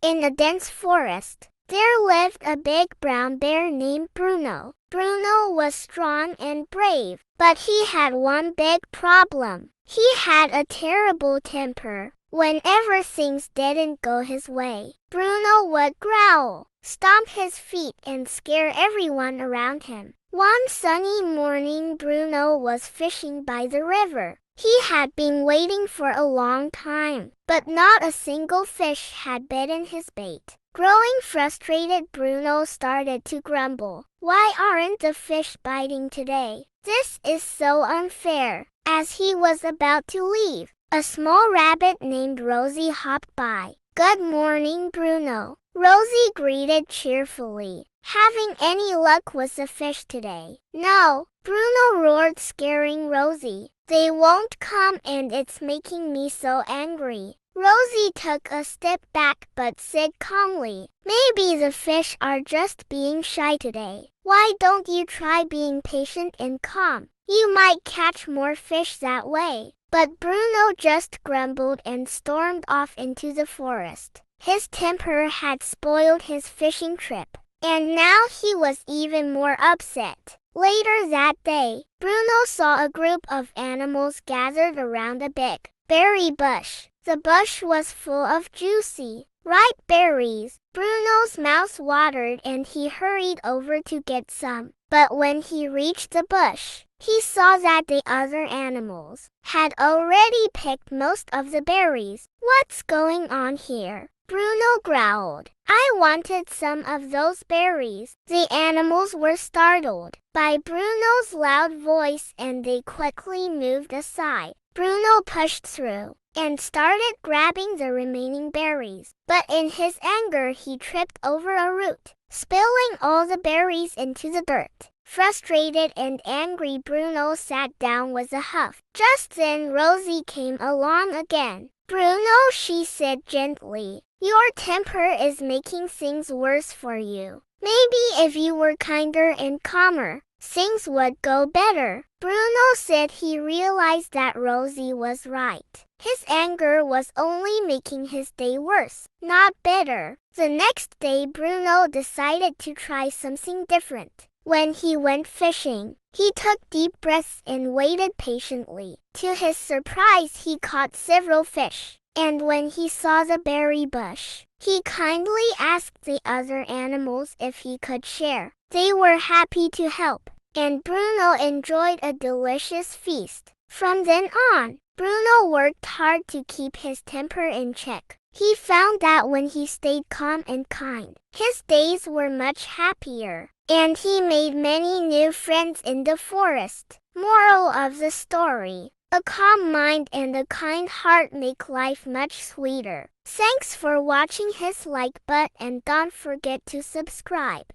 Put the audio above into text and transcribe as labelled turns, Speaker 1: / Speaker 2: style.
Speaker 1: In a dense forest, there lived a big brown bear named Bruno. Bruno was strong and brave, but he had one big problem. He had a terrible temper. Whenever things didn't go his way, Bruno would growl, stomp his feet, and scare everyone around him. One sunny morning, Bruno was fishing by the river. He had been waiting for a long time, but not a single fish had bitten his bait. Growing frustrated, Bruno started to grumble. "Why aren't the fish biting today? This is so unfair." As he was about to leave, a small rabbit named Rosie hopped by. "Good morning, Bruno," Rosie greeted cheerfully. "Having any luck with the fish today?" "No," Bruno roared, scaring Rosie. "They won't come, and it's making me so angry." Rosie took a step back but said calmly, "Maybe the fish are just being shy today. Why don't you try being patient and calm? You might catch more fish that way." But Bruno just grumbled and stormed off into the forest. His temper had spoiled his fishing trip, and now he was even more upset. Later that day, Bruno saw a group of animals gathered around a big berry bush. The bush was full of juicy, ripe berries. Bruno's mouth watered and he hurried over to get some. But when he reached the bush, he saw that the other animals had already picked most of the berries. "What's going on here?" Bruno growled. "I wanted some of those berries." The animals were startled by Bruno's loud voice and they quickly moved aside. Bruno pushed through and started grabbing the remaining berries. But in his anger, he tripped over a root, spilling all the berries into the dirt. Frustrated and angry, Bruno sat down with a huff. Just then Rosie came along again. "Bruno," she said gently, "your temper is making things worse for you. Maybe if you were kinder and calmer, things would go better." Bruno said he realized that Rosie was right. His anger was only making his day worse, not better. The next day, Bruno decided to try something different. When he went fishing, he took deep breaths and waited patiently. To his surprise, he caught several fish. And when he saw the berry bush, he kindly asked the other animals if he could share. They were happy to help, and Bruno enjoyed a delicious feast. From then on, Bruno worked hard to keep his temper in check. He found that when he stayed calm and kind, his days were much happier, and he made many new friends in the forest. Moral of the story: a calm mind and a kind heart make life much sweeter. Thanks for watching. Hit like button and don't forget to subscribe.